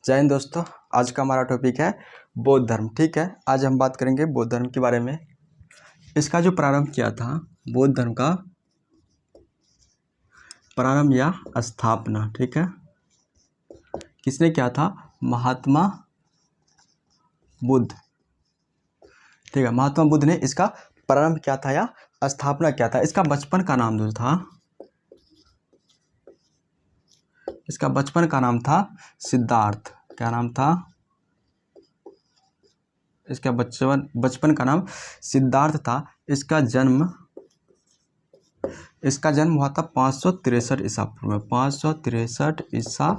जय हिंद दोस्तों। आज का हमारा टॉपिक है बौद्ध धर्म। ठीक है, आज हम बात करेंगे बौद्ध धर्म के बारे में। इसका जो प्रारंभ किया था, बौद्ध धर्म का प्रारंभ या स्थापना, ठीक है, किसने किया था? महात्मा बुद्ध। ठीक है, महात्मा बुद्ध ने इसका प्रारंभ किया था या स्थापना किया था। इसका बचपन का नाम जो था, इसका बचपन का नाम था सिद्धार्थ। क्या नाम था? इसका बचपन का नाम सिद्धार्थ था। इसका जन्म हुआ था 563 ईसा पूर्व में। 563 ईसा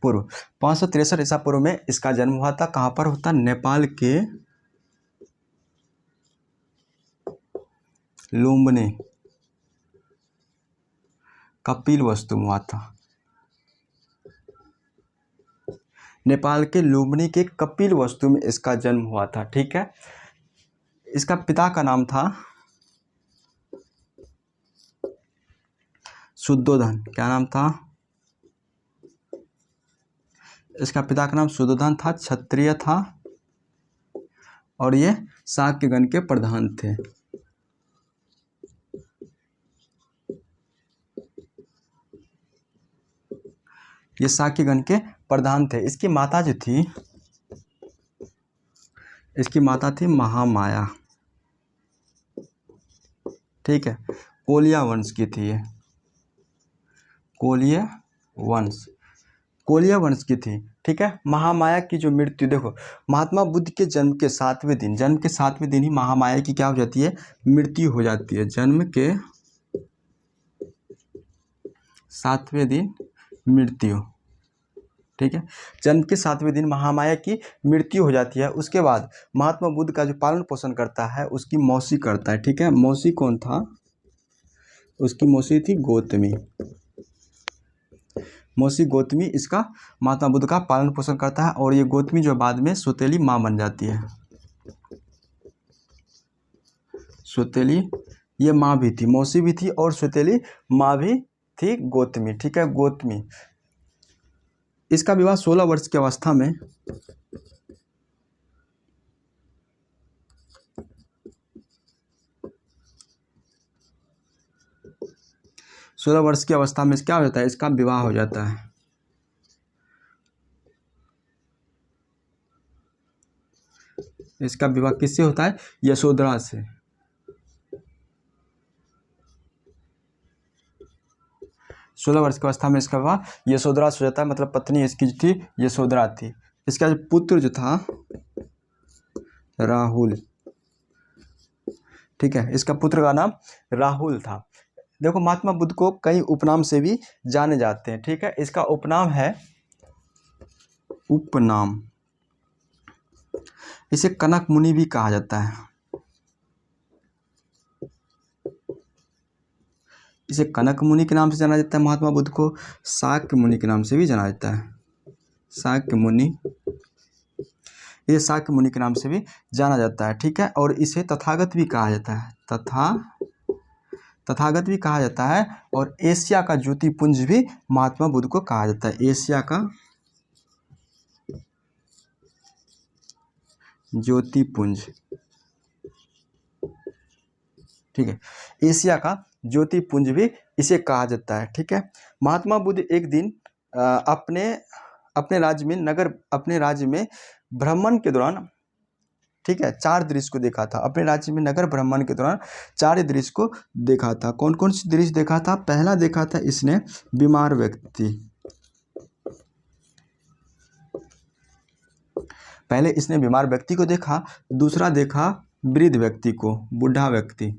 पूर्व 563 ईसा पूर्व में इसका जन्म हुआ था। कहाँ पर होता? नेपाल के लुम्बिनी कपिलवस्तु में हुआ था। नेपाल के लुम्बिनी के कपिलवस्तु में इसका जन्म हुआ था। ठीक है, इसका पिता का नाम था शुद्धोधन। क्या नाम था? इसका पिता का नाम शुद्धोधन था, क्षत्रिय था और ये शाक्यगण के प्रधान थे। ये शाक्यगण के प्रधान थे। इसकी माता जो थी, इसकी माता थी महामाया। ठीक है, कोलिया वंश की थी ये। कोलिया वंश की थी। ठीक है, महामाया की जो मृत्यु, देखो, महात्मा बुद्ध के जन्म के 7वें दिन ही महामाया की क्या हो जाती है? मृत्यु हो जाती है। जन्म के 7वें दिन मृत्यु। ठीक है, जन्म के 7वें दिन महामाया की मृत्यु हो जाती है। उसके बाद महात्मा बुद्ध का जो पालन पोषण करता है उसकी मौसी करता है। ठीक है, मौसी कौन था? उसकी मौसी थी गौतमी। मौसी गौतमी इसका महात्मा बुद्ध का पालन पोषण करता है और ये गौतमी जो बाद में सौतेली माँ बन जाती है। सौतेली ये माँ भी थी, मौसी भी थी और सौतेली माँ भी थी गौतमी। ठीक है, गौतमी। इसका विवाह 16 वर्ष की अवस्था में 16 वर्ष की अवस्था में क्या हो जाता है? इसका विवाह हो जाता है। इसका विवाह किससे होता है? यशोधरा से। सोलह वर्ष की अवस्था में इसका विवाह यशोधरा से हो जाता है, मतलब पत्नी इसकी जो थी यशोधरा थी। इसका जो पुत्र जो था राहुल। ठीक है, इसका पुत्र का नाम राहुल था। देखो, महात्मा बुद्ध को कई उपनाम से भी जाने जाते हैं। ठीक है, इसका उपनाम है, उपनाम इसे कनक मुनि भी कहा जाता है। इसे कनक मुनि के नाम से जाना जाता है। महात्मा बुद्ध को शाक्य मुनि के नाम से भी जाना जाता है। शाक्य मुनि, ये शाक्य मुनि के नाम से भी जाना जाता है। ठीक है, और इसे तथागत भी कहा जाता है। तथागत भी कहा जाता है। और एशिया का ज्योतिपुंज भी महात्मा बुद्ध को कहा जाता है। एशिया का ज्योतिपुंज। ठीक है, एशिया का ज्योतिपुंज भी इसे कहा जाता है। ठीक है, महात्मा बुद्ध एक दिन अपने राज्य में भ्रमण के दौरान, ठीक है, 4 दृश्य को देखा था। अपने राज्य में नगर भ्रमण के दौरान 4 दृश्य को देखा था। कौन कौन से दृश्य देखा था? पहला देखा था इसने बीमार व्यक्ति। पहले इसने बीमार व्यक्ति को देखा। दूसरा देखा वृद्ध व्यक्ति को, बूढ़ा व्यक्ति।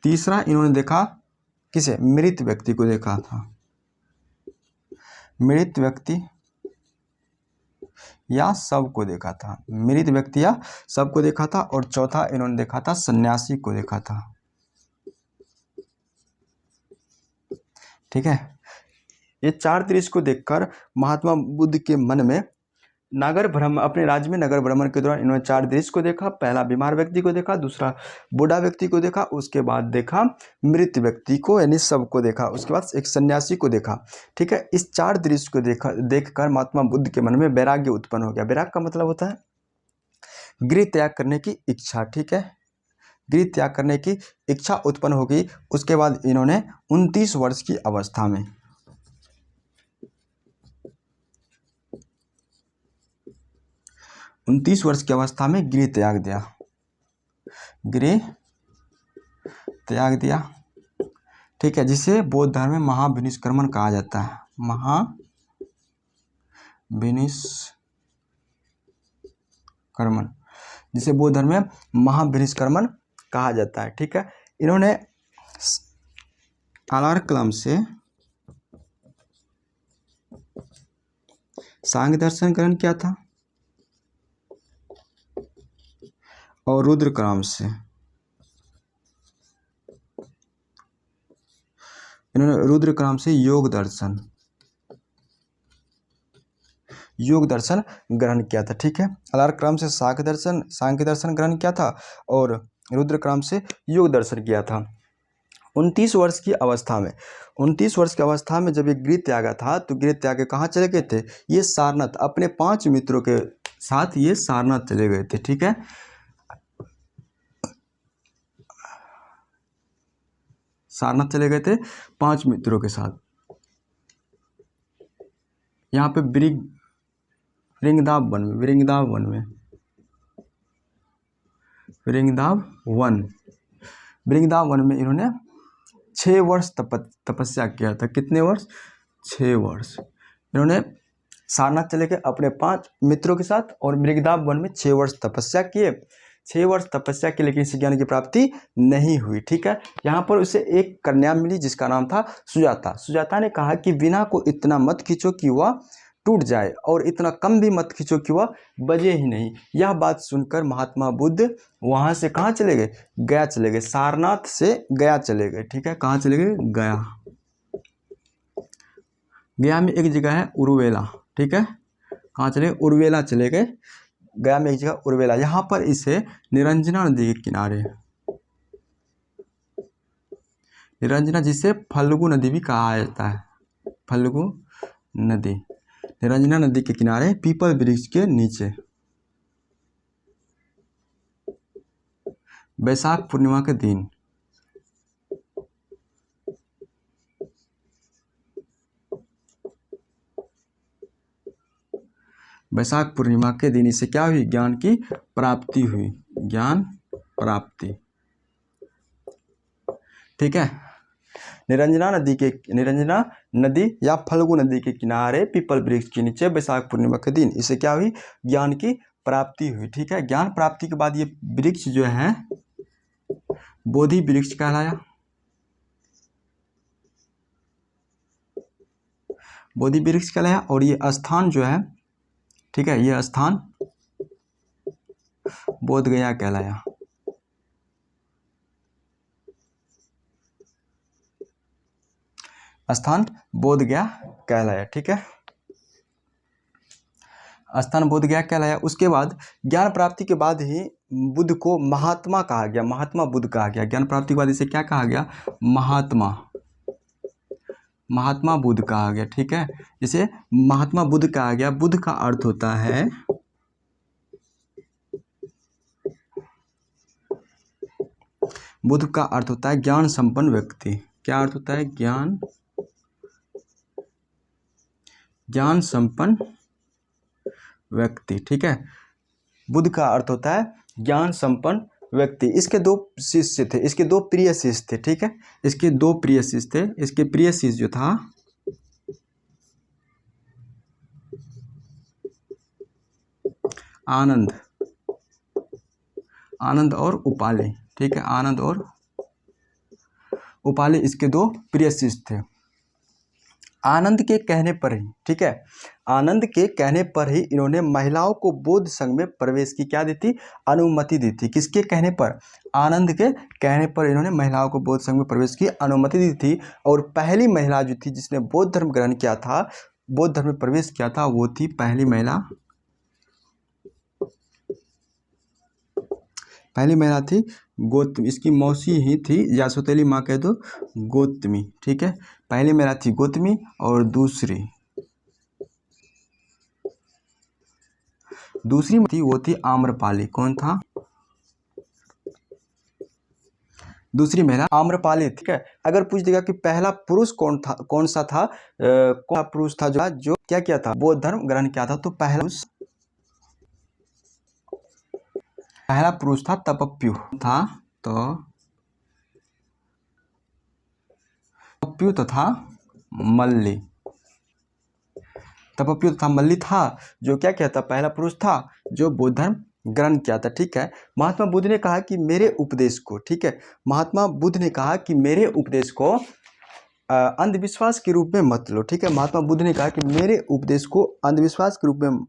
तीसरा इन्होंने देखा किसे? मृत व्यक्ति को देखा था। मृत व्यक्ति या शव को देखा था। मृत व्यक्ति या शव को देखा था। और चौथा इन्होंने देखा था सन्यासी को देखा था। ठीक है, ये 4 दृश्य को देखकर महात्मा बुद्ध के मन में नगर भ्रमण, अपने राज्य में नगर भ्रमण के दौरान इन्होंने 4 दृश्य को देखा। पहला बीमार व्यक्ति को देखा, दूसरा बूढ़ा व्यक्ति को देखा, उसके बाद देखा मृत व्यक्ति को, यानी सबको देखा, उसके बाद एक सन्यासी को देखा। ठीक है, इस 4 दृश्य को देखकर महात्मा बुद्ध के मन में वैराग्य उत्पन्न हो गया। वैराग्य का मतलब होता है गृह त्याग करने की इच्छा। ठीक है, गृह त्याग करने की इच्छा उत्पन्न हो गई। उसके बाद इन्होंने 29 वर्ष की अवस्था में 29 वर्ष की अवस्था में गृह त्याग दिया, गृह त्याग दिया। ठीक है, जिसे बौद्ध धर्म में महाविनिष्क्रमण कहा जाता है, महाविनिष्क्रमण, जिसे बौद्ध धर्म में महाविनिष्क्रमण कहा जाता है। ठीक है, इन्होंने आलारकलम से सांख्य दर्शन ग्रहण किया था और रुद्रक्राम से इन्होंने योग दर्शन ग्रहण किया था। ठीक है, आलारकलम से सांख्य दर्शन ग्रहण किया था और रुद्रक्राम से योग दर्शन किया था। 29 वर्ष की अवस्था में जब ये गृह त्यागा था तो गृह त्याग के कहाँ चले गए थे? ये सारनाथ, अपने 5 मित्रों के साथ ये सारनाथ चले गए थे। ठीक है, सारनाथ चले गए थे 5 मित्रों के साथ। यहाँ पे वृंदावन में इन्होंने 6 वर्ष तपस्या किया था। कितने वर्ष? 6 वर्ष। इन्होंने सारनाथ चले गए अपने 5 मित्रों के साथ और वृंदावन में 6 वर्ष तपस्या किए। 6 वर्ष तपस्या की, लेकिन इस ज्ञान की प्राप्ति नहीं हुई। ठीक है, यहाँ पर उसे एक कन्या मिली जिसका नाम था सुजाता। सुजाता ने कहा कि वीणा को इतना मत खींचो कि वह टूट जाए और इतना कम भी मत खींचो कि वह बजे ही नहीं। यह बात सुनकर महात्मा बुद्ध वहाँ से कहाँ चले गए? गया चले गए। सारनाथ से गया चले गए। ठीक है, कहाँ चले गए? गया में एक जगह है उर्वेला। ठीक है, कहाँ चले? उर्वेला चले गए। गया में एक जगह उर्वेला, यहाँ पर इसे निरंजना नदी के किनारे, निरंजना जिसे फल्गु नदी भी कहा जाता है, फल्गु नदी, निरंजना नदी के किनारे पीपल वृक्ष के नीचे बैसाख पूर्णिमा के दिन इसे क्या हुई? ज्ञान की प्राप्ति हुई, ज्ञान प्राप्ति। ठीक है, निरंजना नदी या फल्गु नदी के किनारे पीपल वृक्ष के नीचे बैसाख पूर्णिमा के दिन इसे क्या हुई? ज्ञान की प्राप्ति हुई। ठीक है, ज्ञान प्राप्ति के बाद ये वृक्ष जो है बोधि वृक्ष कहलाया। बोधि वृक्ष कहलाया और ये स्थान जो है, ठीक है, ये स्थान बोध गया कहलाया। स्थान बोध गया कहलाया। ठीक है, स्थान बोध गया कहलाया। उसके बाद ज्ञान प्राप्ति के बाद ही बुद्ध को महात्मा कहा गया, महात्मा बुद्ध कहा गया। ज्ञान प्राप्ति के बाद इसे क्या कहा गया? महात्मा बुद्ध कहा गया। ठीक है, इसे महात्मा बुद्ध कहा गया। बुद्ध का अर्थ होता है ज्ञान संपन्न व्यक्ति। क्या अर्थ होता है? ज्ञान संपन्न व्यक्ति। ठीक है, बुद्ध का अर्थ होता है ज्ञान संपन्न व्यक्ति। इसके 2 शिष्य थे, इसके 2 प्रिय शिष्य थे। ठीक है, इसके 2 प्रिय शिष्य थे। इसके प्रिय शिष्य जो था आनंद और उपाली। ठीक है, आनंद और उपाली इसके 2 प्रिय शिष्य थे। आनंद के कहने पर ही, ठीक है, आनंद के कहने पर ही इन्होंने महिलाओं को बौद्ध संघ में प्रवेश की क्या दी थी? अनुमति दी थी। किसके कहने पर? आनंद के कहने पर इन्होंने महिलाओं को बौद्ध संघ में प्रवेश की अनुमति दी थी। और पहली महिला जो थी जिसने बौद्ध धर्म ग्रहण किया था, बौद्ध धर्म में प्रवेश किया था, वो थी पहली महिला पहली महिला थी गौतमी, इसकी मौसी ही थी या सौतेली माँ कह दो गौतमी, ठीक है। पहली महिला थी गौतमी और दूसरी थी वो थी आम्रपाली। कौन था? दूसरी महिला आम्रपाली, ठीक है। अगर पूछ देगा कि पहला पुरुष कौन था, कौन सा था, कौन सा पुरुष था जो क्या किया था, बौद्ध धर्म ग्रहण किया था, तो पहला पुरुष था तपप्यु था, तो तपप्यु तथा मल्ली, तपप्यु तथा मल्ली था जो क्या किया था, पहला पुरुष था जो बौद्ध धर्म ग्रहण किया था, ठीक है। महात्मा बुद्ध ने कहा कि मेरे उपदेश को, ठीक है, महात्मा बुद्ध ने कहा कि मेरे उपदेश को अंधविश्वास के रूप में मत लो, ठीक है। महात्मा बुद्ध ने कहा कि मेरे उपदेश को अंधविश्वास के रूप में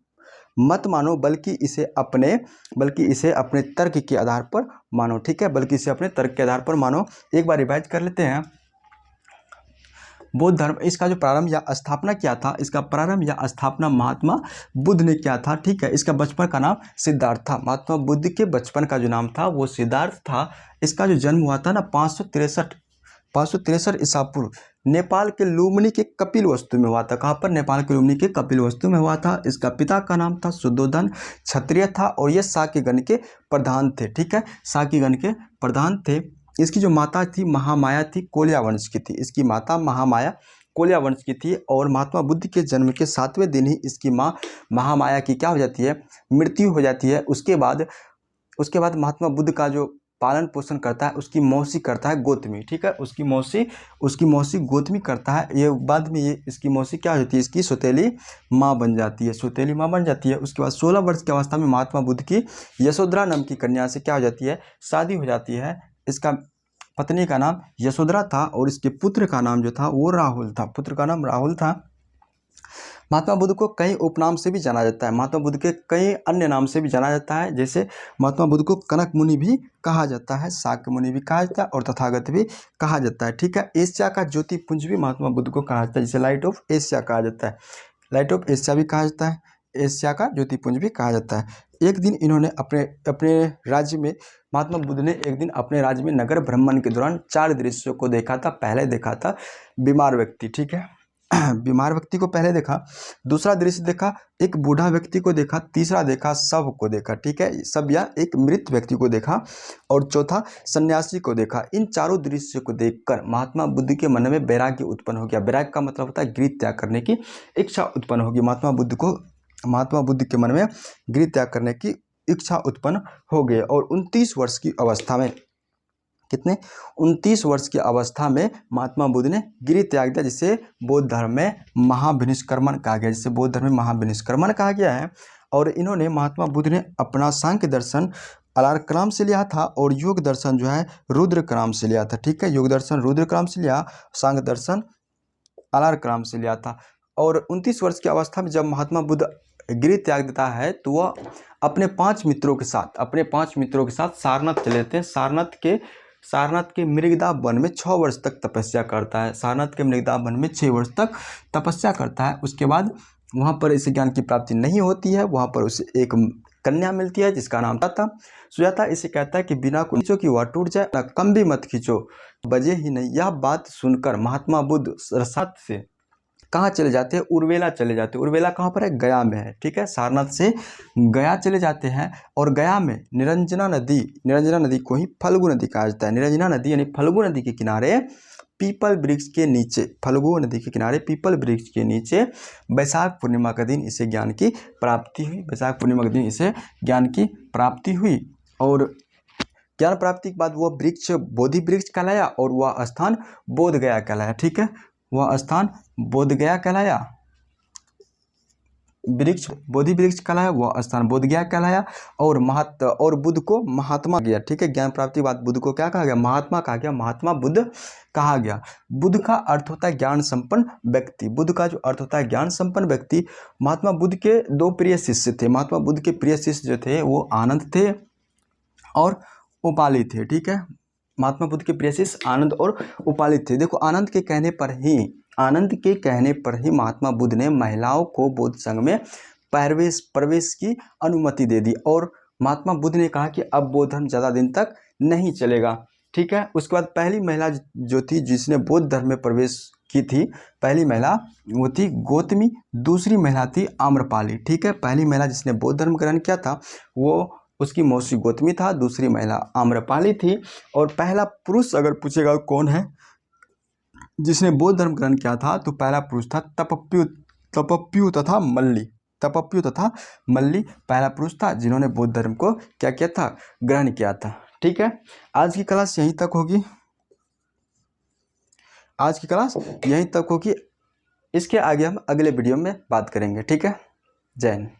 मत मानो, बल्कि इसे अपने तर्क के आधार पर मानो, ठीक है, बल्कि इसे अपने तर्क के आधार पर मानो। एक बार रिवाइज कर लेते हैं। बौद्ध धर्म, इसका जो प्रारंभ या स्थापना किया था, इसका प्रारंभ या स्थापना महात्मा बुद्ध ने किया था, ठीक है। इसका बचपन का नाम सिद्धार्थ था। महात्मा बुद्ध के बचपन का जो नाम था वो सिद्धार्थ था। इसका जो जन्म हुआ था ना 563 ईसा पूर्व नेपाल के लुम्बिनी के कपिलवस्तु में हुआ था। कहाँ पर? नेपाल के लुम्बिनी के कपिलवस्तु में हुआ था। इसका पिता का नाम था शुद्धोधन, क्षत्रिय था और ये शाक्यगण के प्रधान थे, ठीक है, शाक्यगण के प्रधान थे। इसकी जो माता थी महामाया थी, कोल्या वंश की थी। इसकी माता महामाया कोल्या वंश की थी और महात्मा बुद्ध के जन्म के 7वें दिन ही इसकी माँ महामाया की क्या हो जाती है, मृत्यु हो जाती है। उसके बाद महात्मा बुद्ध का जो पालन पोषण करता है उसकी मौसी करता है गौतमी, ठीक है, उसकी मौसी गौतमी करता है। ये बाद में ये इसकी मौसी क्या होती है, इसकी सौतेली माँ बन जाती है, सौतेली माँ बन जाती है। उसके बाद 16 वर्ष की अवस्था में महात्मा बुद्ध की यशोधरा नाम की कन्या से क्या हो जाती है, शादी हो जाती है। इसका पत्नी का नाम यशोधरा था और इसके पुत्र का नाम जो था वो राहुल था, पुत्र का नाम राहुल था। महात्मा बुद्ध को कई उपनाम से भी जाना जाता है, महात्मा बुद्ध के कई अन्य नाम से भी जाना जाता है। जैसे महात्मा बुद्ध को कनक मुनि भी कहा जाता है, शाक्य मुनि भी कहा जाता है और तथागत भी कहा जाता है, ठीक है। एशिया का ज्योतिपुंज भी महात्मा बुद्ध को कहा जाता है, जिसे लाइट ऑफ एशिया कहा जाता है, लाइट ऑफ एशिया भी कहा जाता है, एशिया का ज्योतिपुंज भी कहा जाता है। एक दिन इन्होंने अपने राज्य में, महात्मा बुद्ध ने एक दिन अपने राज्य में नगर भ्रमण के दौरान 4 दृश्यों को देखा था। पहले देखा था बीमार व्यक्ति, ठीक है, बीमार व्यक्ति को पहले देखा। दूसरा दृश्य देखा एक बूढ़ा व्यक्ति को देखा। तीसरा देखा शव को देखा, ठीक है, सब या एक मृत व्यक्ति को देखा। और चौथा सन्यासी को देखा। इन चारों दृश्यों को देखकर महात्मा बुद्ध के मन में वैराग्य उत्पन्न हो गया। वैराग्य का मतलब होता है गृह त्याग करने की इच्छा उत्पन्न होगी। महात्मा बुद्ध के मन में गृह त्याग करने की इच्छा उत्पन्न हो गई और 29 वर्ष की अवस्था में, कितने, 29 वर्ष की अवस्था में महात्मा बुद्ध ने गृह त्याग दिया, जिसे बौद्ध धर्म में महाविनिष्क्रमण कहा गया, है। और इन्होंने, महात्मा बुद्ध ने अपना सांख्य दर्शन अलार्कनाम से लिया था और योग दर्शन जो है रुद्रकाम से लिया था, ठीक है, योग दर्शन रुद्रकाम से लिया, सांख्य दर्शन अलार्कनाम से लिया था। और 29 वर्ष की अवस्था में जब महात्मा बुद्ध गृह त्याग देता है तो वह अपने 5 मित्रों के साथ सारनाथ चले जाते हैं। सारनाथ के मृगदा वन में 6 वर्ष तक तपस्या करता है। सारनाथ के मृगदा वन में 6 वर्ष तक तपस्या करता है। उसके बाद वहाँ पर इसे ज्ञान की प्राप्ति नहीं होती है। वहाँ पर उसे एक कन्या मिलती है जिसका नाम था सुजाता। इसे कहता है कि बिना खींचो कि वह टूट जाए, ना कम भी मत खींचो, बजे ही नहीं। यह बात सुनकर महात्मा बुद्ध रसात से कहाँ चले जाते हैं, उर्वेला चले जाते हैं। उर्वेला कहाँ पर है, गया में है, ठीक है। सारनाथ से गया चले जाते हैं और गया में निरंजना नदी को ही फल्गु नदी कहा जाता है। निरंजना नदी यानी फल्गु नदी के किनारे पीपल वृक्ष के नीचे बैसाख पूर्णिमा का दिन इसे ज्ञान की प्राप्ति हुई। और ज्ञान प्राप्ति के बाद वह वृक्ष बोधि वृक्ष कहलाया और वह स्थान बोध गया कहलाया, ठीक है। वह स्थान बोध गया कहलाया, बोधि वृक्ष कहलाया, वह स्थान बोध गया कहलाया। और बुद्ध को महात्मा गया, ठीक है। ज्ञान प्राप्ति के बाद बुद्ध को क्या कहा गया, महात्मा कहा गया, महात्मा बुद्ध कहा गया। बुद्ध का अर्थ होता है ज्ञान संपन्न व्यक्ति। बुद्ध का जो अर्थ होता है ज्ञान संपन्न व्यक्ति। महात्मा बुद्ध के 2 प्रिय शिष्य थे। महात्मा बुद्ध के प्रिय शिष्य जो थे वो आनंद थे और उपाली थे, ठीक है। महात्मा बुद्ध के प्रिय शिष्य आनंद और उपाली थे। देखो आनंद के कहने पर ही महात्मा बुद्ध ने महिलाओं को बौद्ध संघ में प्रवेश की अनुमति दे दी और महात्मा बुद्ध ने कहा कि अब बौद्ध धर्म ज़्यादा दिन तक नहीं चलेगा। ठीक है, उसके बाद पहली महिला जो थी जिसने बौद्ध धर्म में प्रवेश की थी, पहली महिला वो थी गौतमी, दूसरी महिला थी आम्रपाली। ठीक है, पहली महिला जिसने बौद्ध धर्म ग्रहण किया था वो उसकी मौसी गौतमी था, दूसरी महिला आम्रपाली थी। और पहला पुरुष अगर पूछेगा कौन है जिसने बौद्ध धर्म ग्रहण किया था, तो पहला पुरुष था तपप्यू तथा मल्ली। तपप्यू तथा मल्ली पहला पुरुष था जिन्होंने बौद्ध धर्म को क्या किया था, ग्रहण किया था। ठीक है, आज की क्लास यहीं तक होगी। आज की क्लास यहीं तक होगी। इसके आगे हम अगले वीडियो में बात करेंगे। ठीक है, जय हिंद।